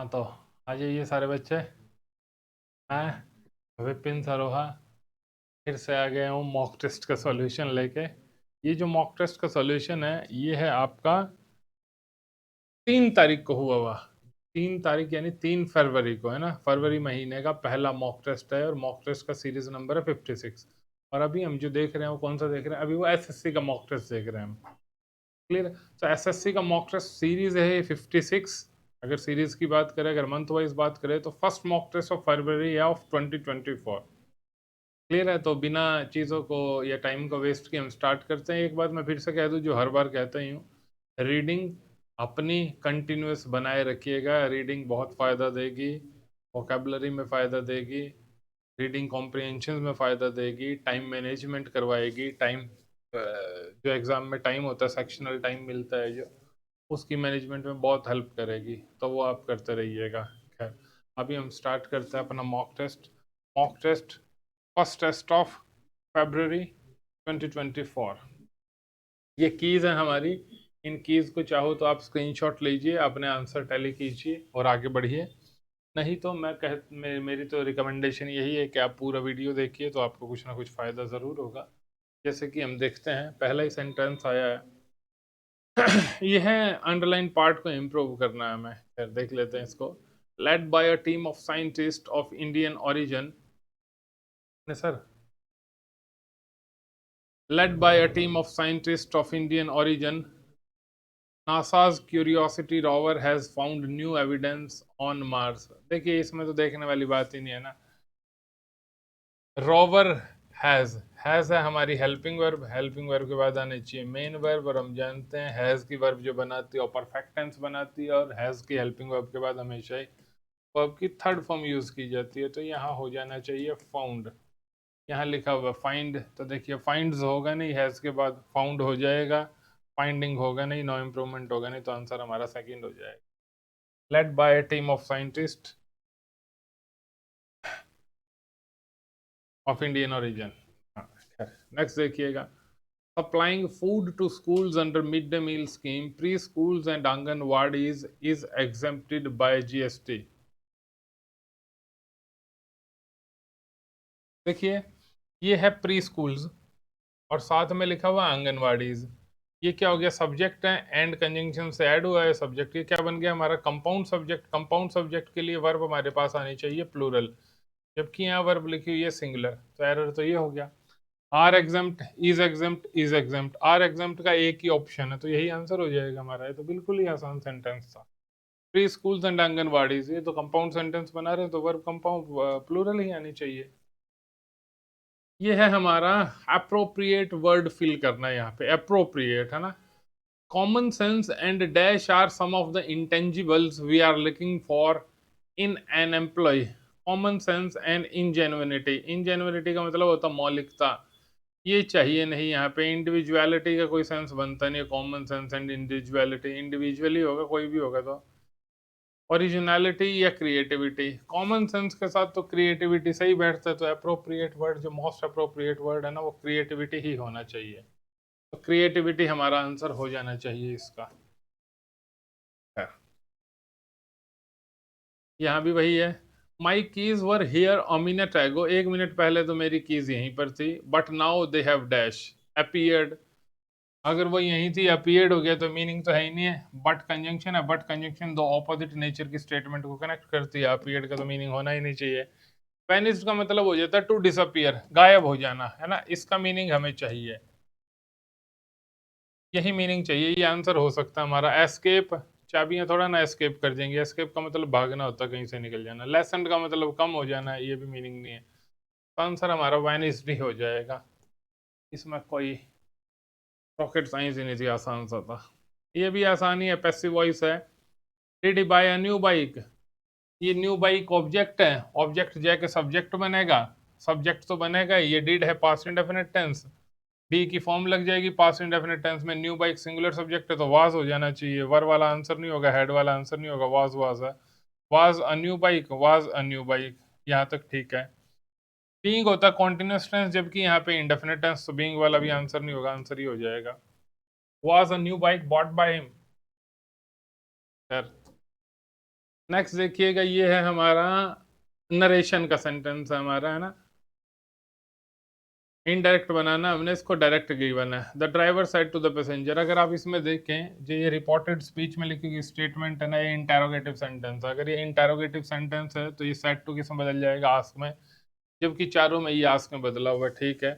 हाँ तो आ जाइए सारे बच्चे। मैं विपिन सरोहा फिर से आ गया हूँ मॉक टेस्ट का सॉल्यूशन लेके। ये जो मॉक टेस्ट का सॉल्यूशन है ये है आपका 3 तारीख को हुआ 3 तारीख यानी 3 फरवरी को, है ना। फरवरी महीने का पहला मॉक टेस्ट है और मॉक टेस्ट का सीरीज नंबर है 56। और अभी हम जो देख रहे हैं वो कौन सा देख रहे हैं? अभी वो एसएससी का मॉक टेस्ट देख रहे हैं हम। क्लियर। तो एसएससी का मॉक टेस्ट सीरीज है 56। अगर सीरीज की बात करें, अगर मंथ वाइज बात करें तो first mock test of February है ऑफ 2024। क्लियर है। तो बिना चीज़ों को या टाइम को वेस्ट किए हम स्टार्ट करते हैं। एक बात मैं फिर से कह दूं जो हर बार कहता ही हूँ, रीडिंग अपनी कंटिन्यूस बनाए रखिएगा। रीडिंग बहुत फ़ायदा देगी, वोकेबलरी में फ़ायदा देगी, रीडिंग कॉम्प्रिहेंशन में फ़ायदा देगी, टाइम मैनेजमेंट करवाएगी। टाइम जो एग्ज़ाम में टाइम होता है, सेक्शनल टाइम मिलता है जो, उसकी मैनेजमेंट में बहुत हेल्प करेगी। तो वो आप करते रहिएगा। खैर, अभी हम स्टार्ट करते हैं अपना mock test. Mock test first test of February 2024। ये कीज़ हैं हमारी। इन कीज़ को चाहो तो आप स्क्रीनशॉट लीजिए, अपने आंसर टैली कीजिए और आगे बढ़िए। नहीं तो मेरी तो रिकमेंडेशन यही है कि आप पूरा वीडियो देखिए, तो आपको कुछ ना कुछ फ़ायदा ज़रूर होगा। जैसे कि हम देखते हैं, पहला ही सेंटेंस आया है ये है अंडरलाइन पार्ट को इम्प्रूव करना है हमें। फिर देख लेते हैं इसको। Lead by a team of scientist of Indian origin. Sir, led by a team of scientists of Indian origin, NASA's Curiosity rover has found new evidence on Mars। देखिए इसमें तो देखने वाली बात ही नहीं है ना। रोवर हैज है हमारी हेल्पिंग वर्ब। हेल्पिंग वर्ब के बाद आने चाहिए मेन वर्ब, और हम जानते हैं हैज की वर्ब जो बनाती है और परफेक्ट टेंस बनाती है, और हैज की हेल्पिंग वर्ब के बाद हमेशा ही वर्ब की थर्ड फॉर्म यूज की जाती है। तो यहाँ हो जाना चाहिए फाउंड। यहाँ लिखा हुआ फाइंड, तो देखिए फाइंड्स होगा नहीं, हैज के बाद फाउंड हो जाएगा, फाइंडिंग होगा नहीं, नो इम्प्रूवमेंट होगा नहीं, तो आंसर हमारा सेकंड हो जाएगा। Led by a team of scientist of Indian origin. Next देखिएगा। Supplying food to schools under mid day meal scheme, pre schools and anganwadis is exempted by GST. देखिए ये है प्री स्कूल्स और साथ में लिखा हुआ आंगनवाड़ीज। ये क्या हो गया? सब्जेक्ट है, एंड कंजंक्शन से ऐड हुआ है सब्जेक्ट। ये क्या बन गया हमारा? Compound subject. कंपाउंड सब्जेक्ट के लिए वर्ब हमारे पास आनी चाहिए प्लूरल, जबकि यहाँ वर्ब लिखी हुई है सिंगुलर। तो एरर तो ये हो गया। Are exempt, is exempt, is exempt. Are exempt का एक ही ऑप्शन है, तो यही आंसर हो जाएगा हमारा। ये तो बिल्कुल ही आसान सेंटेंस था। प्री स्कूल्स एंड आंगनवाड़ीज, ये तो कंपाउंड सेंटेंस बना रहे हैं, तो वर्ब कंपाउंड प्लूरल ही आनी चाहिए। ये है हमारा अप्रोप्रिएट वर्ड फिल करना है यहाँ पे। अप्रोप्रिएट है ना। Common sense and dash are some of the intangibles we are looking for in an employ. Common sense and ingenuity. Ingenuity का मतलब होता है मौलिकता, ये चाहिए नहीं यहाँ पे। इंडिविजुअलिटी का कोई सेंस बनता नहीं है। Common sense and individuality, individually होगा कोई भी होगा तो। ओरिजिनलिटी या क्रिएटिविटी, कॉमन सेंस के साथ तो क्रिएटिविटी सही बैठता है, तो अप्रोप्रिएट वर्ड जो मोस्ट अप्रोप्रिएट वर्ड है ना वो क्रिएटिविटी ही होना चाहिए। तो क्रिएटिविटी हमारा आंसर हो जाना चाहिए इसका। यहाँ भी वही है। माई keys were here a minute एगो, 1 मिनट पहले तो मेरी कीज यहीं पर थी, but now they have dash appeared. अगर वो यहीं थी अपीयर्ड हो गया तो मीनिंग तो है ही नहीं है। बट कंजंक्शन है, बट कंजंक्शन दो ऑपोजिट नेचर की स्टेटमेंट को कनेक्ट करती है। अपीयर्ड का तो मीनिंग होना ही नहीं चाहिए। वेनिस्ड का मतलब हो जाता है टू डिसअपियर, गायब हो जाना, है ना। इसका मीनिंग हमें चाहिए, यही मीनिंग चाहिए। ये आंसर हो सकता है हमारा। एस्केप, चाबियां थोड़ा ना एस्केप कर जाएंगे। एस्केप का मतलब भागना होता है, कहीं से निकल जाना। लेसन का मतलब कम हो जाना है, ये भी मीनिंग नहीं है। तो आंसर हमारा वेनिस्ड ही हो जाएगा। इसमें कोई रॉकेट साइंस ही नहीं थी, आसान सा था। ये भी आसानी है, पैसिव वॉइस है। Did he buy a new bike. ये न्यू बाइक ऑब्जेक्ट है, ऑब्जेक्ट जाके सब्जेक्ट बनेगा, सब्जेक्ट तो बनेगा ही। ये डिड है पास्ट इंडेफिनिट टेंस, बी की फॉर्म लग जाएगी पास्ट इंडेफिनिट टेंस में। न्यू बाइक सिंगुलर सब्जेक्ट है तो वाज हो जाना चाहिए। वर वाला आंसर नहीं होगा, हेड वाला आंसर नहीं होगा, वाज है। Was a new bike, was a new bike, यहाँ तक ठीक है। बीइंग होता है कॉन्टिन्यूस टेंस, जबकि यहाँ पे इंडेफिनिट टेंस, तो बीइंग वाला भी आंसर नहीं होगा, आंसर ही हो जाएगा। Was a new bike bought by him. Next देखिएगा, ये है हमारा नरेशन का सेंटेंस है हमारा, है ना। इनडायरेक्ट बनाना हमने, इसको डायरेक्ट गिवन है। The driver said to the passenger, अगर आप इसमें देखें जो ये रिपोर्टेड स्पीच में लिखी गई स्टेटमेंट है ना, ये इंटेरोगेटिव सेंटेंस है। अगर ये इंटेरोगेटिव सेंटेंस है तो ये साइड टू किस में बदल जाएगा, आस्क में, जबकि चारों में ये आस्क में बदला हुआ है, ठीक है।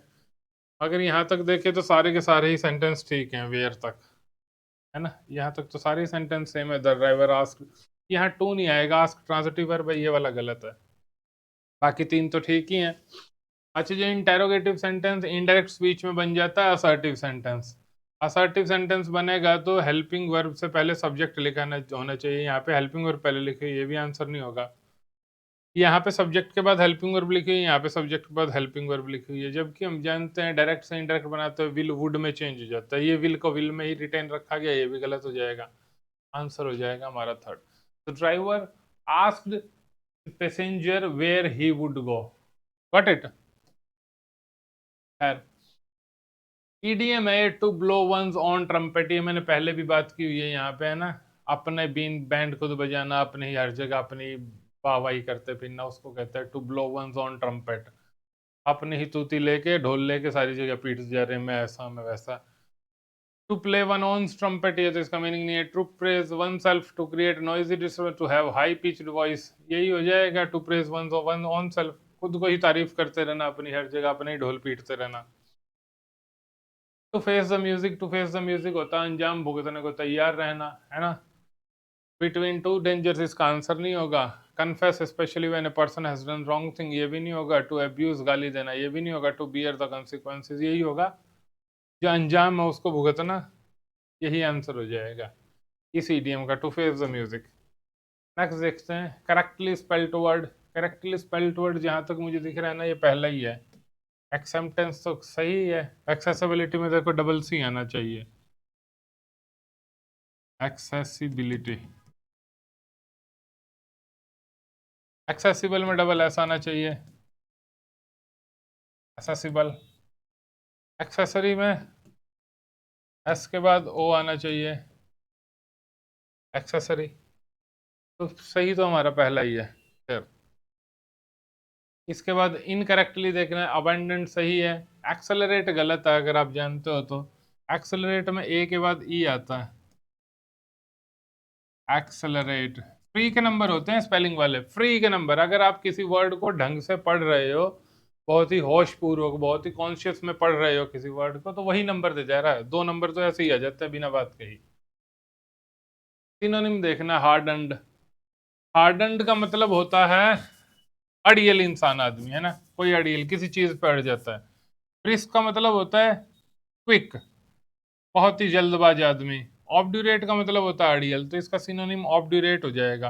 अगर यहाँ तक देखें तो सारे के सारे ही सेंटेंस ठीक हैं, वेयर तक, है ना, यहाँ तक तो सारे सेंटेंस सेम है। द ड्राइवर आस्क, यहाँ टू नहीं आएगा, आस्क ट्रांजिटिव वर्ब है, ये वाला गलत है, बाकी तीन तो ठीक ही हैं। अच्छा, जो इंटेरोगेटिव सेंटेंस इनडायरेक्ट स्पीच में बन जाता है असर्टिव सेंटेंस। असर्टिव सेंटेंस बनेगा तो हेल्पिंग वर्ब से पहले सब्जेक्ट लिखा होना चाहिए, यहाँ पे हेल्पिंग वर्ब पहले लिखे, ये भी आंसर नहीं होगा। यहाँ पे सब्जेक्ट के बाद हेल्पिंग वर्ब लिखी हुई है, यहाँ पे सब्जेक्ट के बाद हेल्पिंग वर्ब लिखी हुई है, जबकि हम जानते हैं डायरेक्ट से इनडायरेक्ट बनाते हुए विल वुड में चेंज हो जाता है, ये विल को विल में ही रिटेन रखा गया, ये भी गलत हो जाएगा। आंसर हो जाएगा हमारा थर्ड। तो driver asked passenger where he would go, got it. खैर, ईडीएम है to blow one's on trumpet, ये मैंने पहले भी बात की हुई है यहाँ पे, है ना। अपने बीन बैंड खुद बजाना, अपने ही हर जगह अपनी वाहवाही करते फिरना, उसको कहते हैं to blow one's on trumpet. अपने ही तूती लेके ढोल लेके सारी जगह पीट जा रहे हैं, मैं ऐसा मैं वैसा। To play one own trumpet, ये तो इसका मीनिंग नहीं है। To praise oneself, to create noisy disturbance, to have high pitched voice, यही हो जाएगा to praise one own self, खुद को ही तारीफ करते रहना, अपनी हर जगह अपने ही ढोल पीटते रहना। To face the music, to face the music होता है अंजाम भुगतने को तैयार रहना, है ना। बिटवीन टू डेंजर्स, इसका आंसर नहीं होगा। Confess specially when a person has done wrong thing, ये भी नहीं होगा। टू अब्यूज, गाली देना, ये भी नहीं होगा। टू बियर द कॉन्सिक्वेंसेज, यही होगा, जो अंजाम है उसको भुगतना, यही आंसर हो जाएगा इस ईडीएम का, to face the music. Next देखते हैं, correctly spelled word. Correctly spelled word जहां तक मुझे दिख रहा है ना, ये पहला ही है। एक्सेप्टेंस तो सही है, एक्सेसिबिलिटी में देखो डबल सी आना चाहिए, एक्सेसिबिलिटी, एक्सेसिबल में डबल एस आना चाहिए, एक्सेसिबल। एक्सेसरी में एस के बाद ओ आना चाहिए, एक्सेसरी। तो सही तो हमारा पहला ही है। फिर इसके बाद इनकरेक्टली देखना है, अबेंडेंट सही है, एक्सेलरेट गलत है अगर आप जानते हो तो। एक्सेलरेट में ए के बाद ई आता है, एक्सेलरेट। फ्री के नंबर होते हैं स्पेलिंग वाले, फ्री के नंबर, अगर आप किसी वर्ड को ढंग से पढ़ रहे हो, बहुत ही होश पूर्वक, बहुत ही कॉन्शियस में पढ़ रहे हो किसी वर्ड को, तो वही नंबर दे जा रहा है, दो नंबर तो ऐसे ही आ जाते हैं बिना बात कही। सिनोनिम देखना, हार्डन्ड। हार्डन्ड का मतलब होता है अड़ियल इंसान, आदमी, है ना, कोई अड़ियल किसी चीज पे अड़ जाता है। ब्रिस्क का मतलब होता है क्विक, बहुत ही जल्दबाज आदमी। ऑब्ड्यूरेट का मतलब होता है अड़ियल, तो इसका सिनोनिम ऑब्ड्यूरेट हो जाएगा।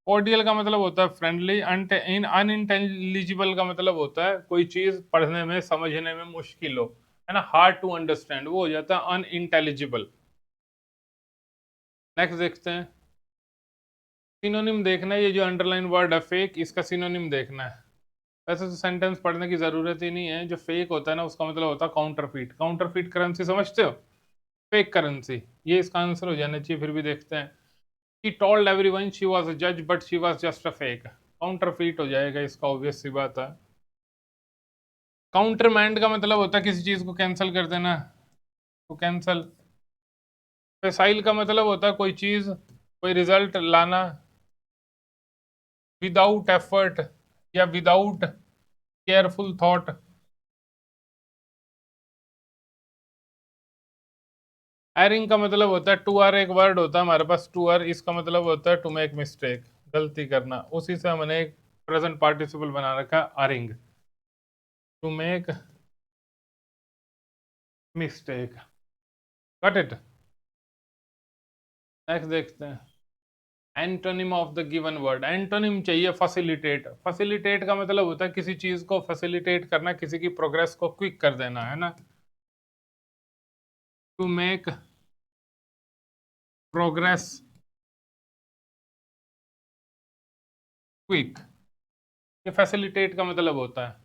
कॉर्डियल का मतलब होता है फ्रेंडली। अनइंटेलिजिबल का मतलब होता है कोई चीज पढ़ने में समझने में मुश्किल हो, है ना, हार्ड टू अंडरस्टैंड, वो हो जाता है अनइंटेलिजिबल। नेक्स्ट देखते हैं, सिनोनिम देखना है, ये जो अंडरलाइन वर्ड है फेक, इसका सिनोनिम देखना है। वैसे तो सेंटेंस पढ़ने की जरूरत ही नहीं है, जो फेक होता है ना उसका मतलब होता है काउंटरफीट। काउंटरफीट करेंसी समझते हो, फेक करेंसी, ये इसका आंसर हो जाना चाहिए। फिर भी देखते हैं, She told everyone she was a judge but she was just a fake, counterfeit हो जाएगा इसका, ऑब्वियस सी बात है। काउंटरमैंड का मतलब होता है किसी चीज को कैंसिल कर देना, तो कैंसल। फेसाइल का मतलब होता है कोई चीज, कोई रिजल्ट लाना विदाउट एफर्ट या विदाउट केयरफुल थॉट। एरिंग का मतलब होता है टू आर, एक वर्ड होता है हमारे पास टू आर, इसका मतलब होता है टू मेक मिस्टेक, गलती करना, उसी से हमने एक प्रेजेंट पार्टिसिपल बना रखा erring, to make mistake, got it. Next देखते हैं, antonym of the given word. Antonym चाहिए फैसिलिटेट। फैसिलिटेट का मतलब होता है किसी चीज को फैसिलिटेट करना, किसी की प्रोग्रेस को क्विक कर देना, है ना। टू मेक प्रोग्रेस क्विक, ये फैसिलिटेट का मतलब होता है।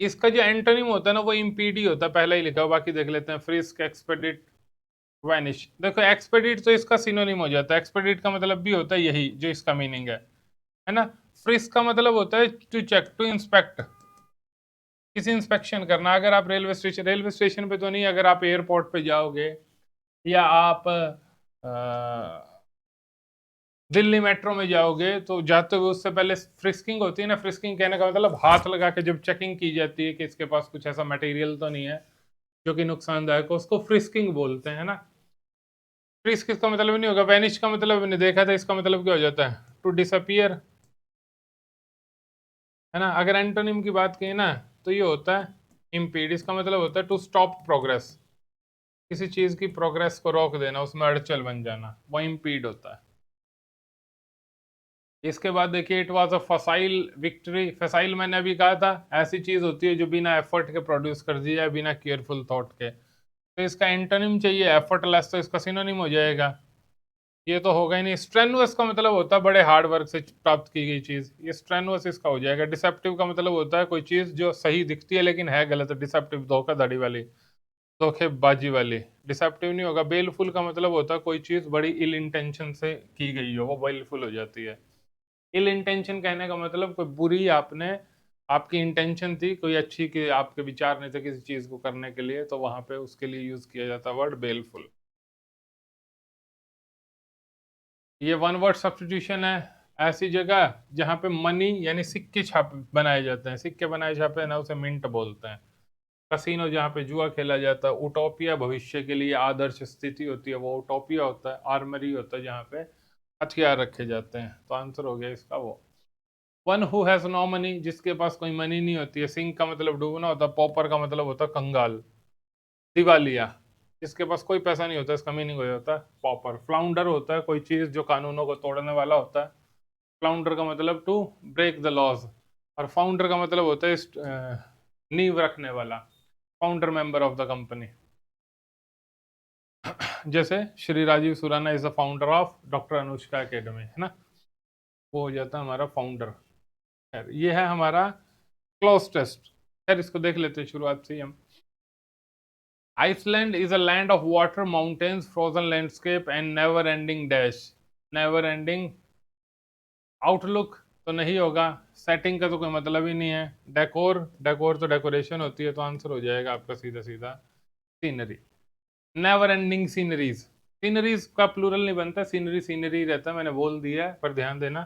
इसका जो एंटोनिम होता है ना वो इम्पीड ही होता है, पहला ही लिखा हुआ, बाकी देख लेते हैं, फ्रिस्क, एक्सपेडिट, वैनिश। देखो एक्सपेडिट तो इसका सिनोनिम हो जाता है, एक्सपेडिट का मतलब भी होता है यही जो इसका मीनिंग है ना। फ्रिस्क का मतलब होता है टू चेक, टू इंस्पेक्ट, किसी इंस्पेक्शन करना। अगर आप रेलवे स्टेशन पे तो नहीं, अगर आप एयरपोर्ट पे जाओगे या आप दिल्ली मेट्रो में जाओगे तो जाते हुए उससे पहले फ्रिस्किंग होती है ना। फ्रिस्किंग कहने का मतलब हाथ लगा के जब चेकिंग की जाती है कि इसके पास कुछ ऐसा मटेरियल तो नहीं है जो कि नुकसानदायक हो, उसको फ्रिस्किंग बोलते हैं ना। फ्रिस्क इसका मतलब नहीं होगा, वैनिश का मतलब मैंने देखा था, इसका मतलब क्या हो जाता है, टू डिसअपियर, है ना। अगर एंटोनिम की बात करें ना तो ये होता है इम्पीड, इसका मतलब होता है टू स्टॉप प्रोग्रेस, किसी चीज की प्रोग्रेस को रोक देना, उसमें अड़चल बन जाना, वो इम्पीड होता है। इसके बाद देखिए इट वाज अ फसाइल विक्ट्री। फसाइल मैंने अभी कहा था, ऐसी चीज होती है जो बिना एफर्ट के प्रोड्यूस कर दी जाए, बिना केयरफुल थॉट के। तो इसका एंटोनिम चाहिए एफर्टलेस, तो इसका सिनोनिम हो जाएगा, ये तो होगा ही नहीं। स्ट्रेनुअस का मतलब होता है बड़े हार्ड वर्क से प्राप्त की गई चीज, ये स्ट्रेनुअस इसका हो जाएगा। डिसेप्टिव का मतलब होता है कोई चीज जो सही दिखती है लेकिन है गलत, डिसेप्टिव धोखाधड़ी वाली, धोखेबाजी वाली। डिसेप्टिव नहीं होगा। बेलफुल का मतलब होता है कोई चीज बड़ी इल इंटेंशन से की गई हो, वो बेलफुल हो जाती है। इल इंटेंशन कहने का मतलब कोई बुरी, आपने आपकी इंटेंशन थी कोई अच्छी, कि आपके विचार नहीं थे किसी चीज को करने के लिए, तो वहां पे उसके लिए यूज किया जाता है वर्ड बेलफुल। ये वन वर्ड सब्स्टिट्यूशन है ऐसी जगह जहां पे मनी यानी सिक्के छाप बनाए जाते हैं, सिक्के बनाए छापे हैं ना, उसे मिंट बोलते हैं। कसीनो जहाँ पे जुआ खेला जाता है। उटोपिया भविष्य के लिए आदर्श स्थिति होती है, वो उटोपिया होता है। आर्मरी होता है जहाँ पे हथियार रखे जाते हैं। तो आंसर हो गया इसका वो। One who has no money, जिसके पास कोई मनी नहीं होती है। सिंक का मतलब डूबना होता है, पॉपर का मतलब होता है कंगाल, दिवालिया, जिसके पास कोई पैसा नहीं होता, इसका मीनिंग हो जाता है पॉपर। फ्लाउंडर होता है कोई चीज जो कानूनों को तोड़ने वाला होता है। फ्लाउंडर का मतलब टू ब्रेक द लॉज। और फाउंडर का मतलब होता है नींव रखने वाला, founder member of the company. जैसे Shri Rajiv Surana is the founder of doctor Anushka academy, है ना, वो हो जाता है हमारा फाउंडर। खैर ये है हमारा क्लोज टेस्ट। खैर इसको देख लेते हैं शुरुआत से ही हम। Iceland is a land of water, mountains, frozen landscape and never ending dash. Never ending outlook तो नहीं होगा, सेटिंग का तो कोई मतलब ही नहीं है। डेकोर, डेकोर तो डेकोरेशन होती है, तो आंसर हो जाएगा आपका सीधा सीधा scenery. Never ending sceneries, sceneries का प्लूरल नहीं बनता, सीनरी सीनरी रहता है, मैंने बोल दिया है पर ध्यान देना।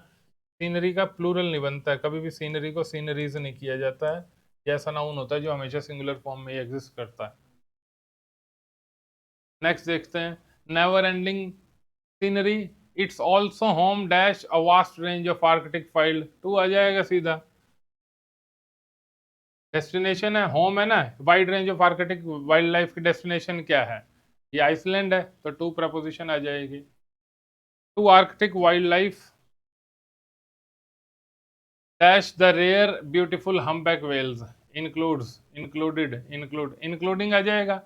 सीनरी का प्लूरल नहीं बनता है कभी भी, सीनरी को सीनरीज नहीं किया जाता है। ये ऐसा नाउन होता है जो हमेशा सिंगुलर फॉर्म में एग्जिस्ट करता है। नेक्स्ट देखते हैं, never ending scenery, it's also home dash a vast range of arctic field, to आ जाएगा सीधा। डेस्टिनेशन है, होम है ना, wide range of arctic wild life की डेस्टिनेशन क्या है, ये आइसलैंड है, तो टू प्रपोजिशन आ जाएगी। To arctic wild life dash the rare beautiful humpback whales, includes, included, including आ जाएगा।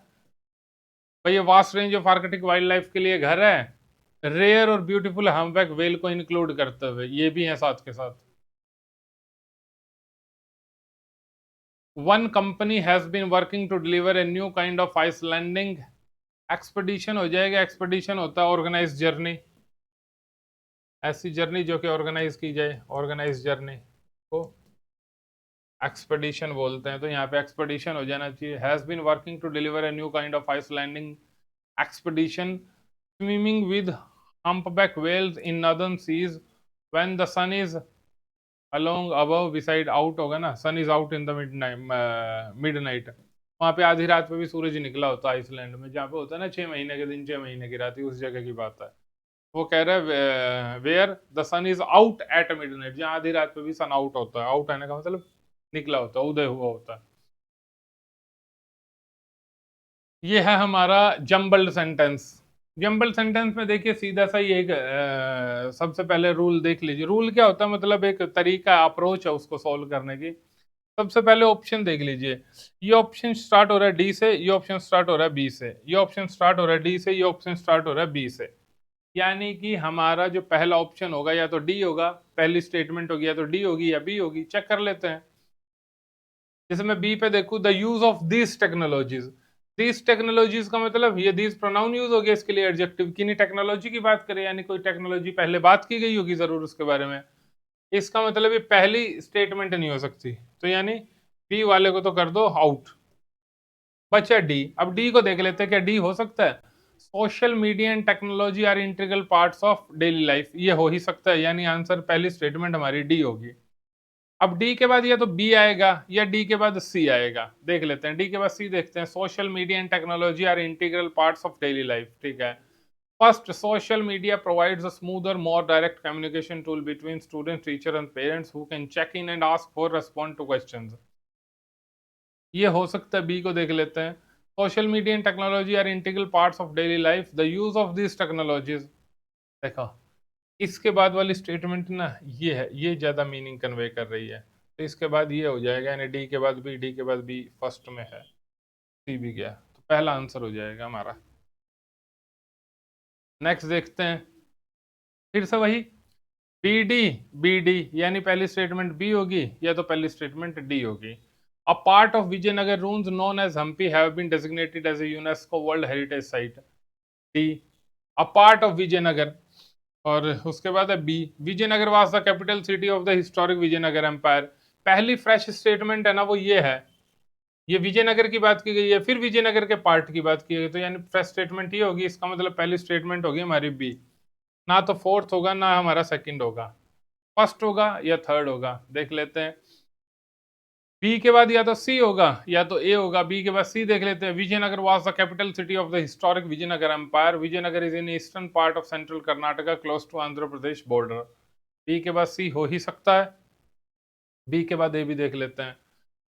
भाई ये vast range of arctic wild life के लिए घर है, रेयर और ब्यूटीफुल हम्पबैक वेल को इंक्लूड करते हुए, ये भी है साथ के साथ। One company has been working to deliver a new kind of icelanding expedition हो जाएगा। एक्सपेडिशन होता है ऑर्गेनाइज जर्नी, ऐसी जर्नी जो कि ऑर्गेनाइज की जाए, ऑर्गेनाइज जर्नी को एक्सपेडिशन बोलते हैं। तो यहाँ पे एक्सपेडिशन हो जाना चाहिए। Has been working to deliver a new kind of icelanding expedition swimming with humpback whales in northern seas when the sun is along above beside out होगा ना, sun is out in the mid night. वहां पे आधी रात पे भी सूरज निकला होता है आइसलैंड में, जहाँ पे होता है ना 6 महीने के दिन 6 महीने की रात, उस जगह की बात है। वो कह रहा है where the sun is out at midnight, जहाँ आधी रात पे भी सन आउट होता है। आउट आने का मतलब निकला होता है, उदय हुआ होता है। ये है हमारा जम्बल्ड सेंटेंस। जम्बल्ड सेंटेंस में देखिए सीधा सा ही एक सबसे पहले रूल देख लीजिए। रूल क्या होता है, मतलब एक तरीका, अप्रोच है उसको सॉल्व करने की। सबसे पहले ऑप्शन देख लीजिए, ये ऑप्शन स्टार्ट हो रहा है डी से, ये ऑप्शन स्टार्ट हो रहा है बी से, ये ऑप्शन स्टार्ट हो रहा है डी से, ये ऑप्शन स्टार्ट हो रहा है बी से। यानी कि हमारा जो पहला ऑप्शन होगा या तो डी होगा, पहली स्टेटमेंट होगी या तो डी होगी या बी होगी। चेक कर लेते हैं। जैसे मैं बी पे देखूं, the use of this technologies, these technologies का मतलब ये दीज प्रोनाउन यूज हो गया इसके लिए एडजेक्टिव, किन्हीं टेक्नोलॉजी की बात करें, यानी कोई टेक्नोलॉजी पहले बात की गई होगी जरूर उसके बारे में। इसका मतलब ये पहली स्टेटमेंट नहीं हो सकती, तो यानी बी वाले को तो कर दो आउट, बचा डी। अब डी को देख लेते हैं, क्या डी हो सकता है? Social media and technology are integral parts of daily life, ये हो ही सकता है, यानी आंसर पहली स्टेटमेंट हमारी डी होगी। अब डी के बाद या तो बी आएगा या डी के बाद सी आएगा, देख लेते हैं। डी के बाद सी देखते हैं, social media and technology are integral parts of daily life, ठीक है। First, social media provides a smoother more direct communication tool between students, teacher and parents who can check in and ask for respond to questions, ये हो सकता है। B को देख लेते हैं, social media and technology are integral parts of daily life, the use of this technologies. देखो इसके बाद वाली स्टेटमेंट ना ये है, ये ज्यादा मीनिंग कन्वे कर रही है, तो इसके बाद ये हो जाएगा, यानी डी के बाद बी, डी के बाद बी फर्स्ट में है, सी भी गया, तो पहला आंसर हो जाएगा हमारा। नेक्स्ट देखते हैं, फिर से वही बी डी, बी डी यानी पहली स्टेटमेंट बी होगी या तो पहली स्टेटमेंट डी होगी। A part of Vijayanagar ruins known as Hampi have been designated as a UNESCO world heritage site, D. A part of Vijayanagar, और उसके बाद है B, Vijayanagar was the capital city of the historic Vijayanagar empire. पहली फ्रेश स्टेटमेंट है ना वो ये है, ये विजयनगर की बात की गई है, फिर विजयनगर के पार्ट की बात की गई, तो यानी फ्रेश स्टेटमेंट ये होगी, इसका मतलब पहली स्टेटमेंट होगी हमारी बी, ना तो फोर्थ होगा ना हमारा सेकंड होगा, फर्स्ट होगा या थर्ड होगा, देख लेते हैं। बी के बाद या तो सी होगा या तो ए होगा, बी के बाद सी देख लेते हैं। Vijayanagar was the capital city of the historic Vijayanagar empire, Vijayanagar is in eastern part of central Karnataka close to Andhra Pradesh border. B के बाद सी हो ही सकता है, बी के बाद ए भी देख लेते हैं।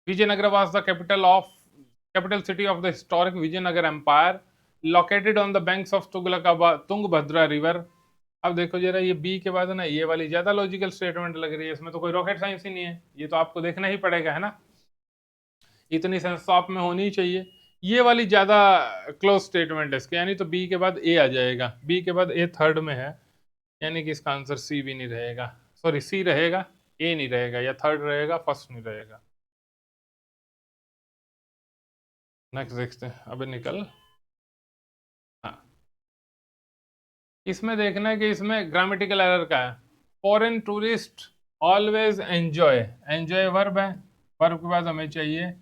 Vijayanagar was the capital city of the historic Vijayanagar empire located on the banks of Tungabhadra river. अब देखो जरा, ये बी के बाद ना ये वाली ज्यादा लॉजिकल स्टेटमेंट लग रही है, इसमें तो कोई रॉकेट साइंस ही नहीं है, ये तो आपको देखना ही पड़ेगा, है ना, इतनी सेंस तो आप में होनी ही चाहिए। ये वाली ज्यादा क्लोज स्टेटमेंट है इसके, यानी तो बी के बाद ए आ जाएगा, बी के बाद ए थर्ड में है, यानी कि इसका आंसर सी भी नहीं रहेगा, सॉरी सी रहेगा, ए नहीं रहेगा, या थर्ड रहेगा फर्स्ट नहीं रहेगा। नेक्स्ट देखते हैं, अबे निकल। हाँ, इसमें देखना है कि इसमें ग्रामेटिकल एरर का है। Foreign tourist always enjoy, enjoy verb है, वर्ब के बाद हमें चाहिए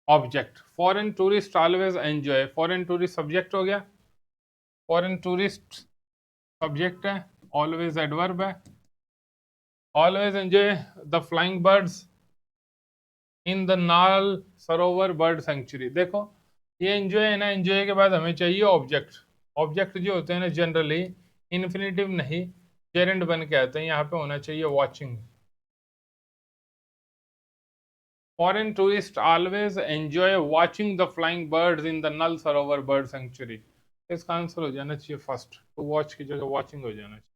object. Foreign tourist always enjoy, foreign tourist subject हो गया, फॉरेन टूरिस्ट सब्जेक्ट है, ऑलवेज एडवर्ब है, always enjoy the flying birds in the नाल सरोवर बर्ड सेंचुरी। देखो ये एंजॉय है ना, एंजॉय के बाद हमें चाहिए ऑब्जेक्ट। ऑब्जेक्ट जो होते हैं ना जनरली इन्फिनेटिव नहीं जेरेंड बन के आते हैं, यहाँ पे होना चाहिए watching. Foreign tourist always enjoy watching the flying birds in the Nal Sarovar bird century, इसका आंसर हो जाना चाहिए फर्स्ट, तो वॉच की जगह वॉचिंग हो जाना चाहिए।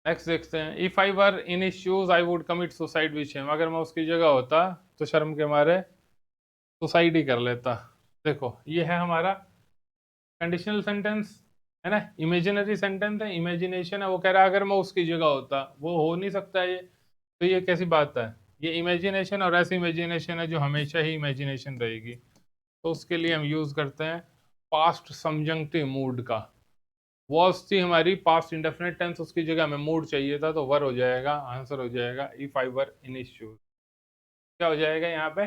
नेक्स्ट देखते हैं, if I were in his shoes I would commit suicide which him, अगर मैं उसकी जगह होता तो शर्म के मारे सुसाइड ही कर लेता। देखो ये है हमारा कंडीशनल सेंटेंस, है ना, इमेजिनरी सेंटेंस है, इमेजिनेशन है, वो कह रहा है अगर मैं उसकी जगह होता, वो हो नहीं सकता ये, तो ये कैसी बात है, ये इमेजिनेशन और ऐसी इमेजिनेशन है जो हमेशा ही इमेजिनेशन रहेगी, तो उसके लिए हम यूज करते हैं पास्ट समजंक्टिव मूड का। वॉज थी हमारी पास्ट इंडेफिनिट टेंस, उसकी जगह हमें मूड चाहिए था, तो वर हो जाएगा, आंसर हो जाएगा if I were in his shoes. क्या हो जाएगा यहाँ पे,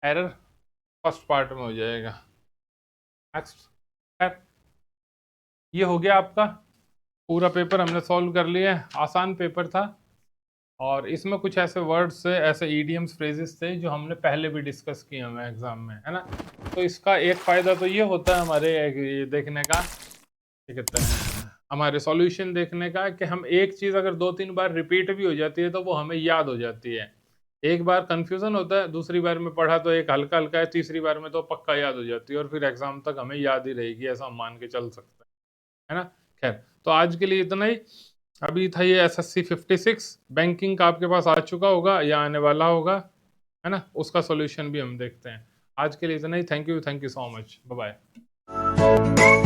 एरर फर्स्ट पार्ट में हो जाएगा। नेक्स्ट, ये हो गया आपका पूरा पेपर हमने सॉल्व कर लिया है, आसान पेपर था, और इसमें कुछ ऐसे वर्ड्स थे, ऐसे ईडियम्स फ्रेजेस थे जो हमने पहले भी डिस्कस किए हमें एग्जाम में, है ना। तो इसका एक फायदा तो ये होता है हमारे ये देखने का, क्या कहते हैं, हमारे सॉल्यूशन देखने का, कि हम एक चीज अगर 2-3 बार रिपीट भी हो जाती है तो वो हमें याद हो जाती है। एक बार कंफ्यूजन होता है, दूसरी बार में पढ़ा तो एक हल्का हल्का है, तीसरी बार में तो पक्का याद हो जाती है, और फिर एग्जाम तक हमें याद ही रहेगी, ऐसा हम मान के चल सकते हैं, है ना। खैर, तो आज के लिए इतना ही। अभी था ये SSC 56 बैंकिंग का, आपके पास आ चुका होगा या आने वाला होगा, है ना, उसका सॉल्यूशन भी हम देखते हैं। आज के लिए इतना ही, thank you so much, bye bye.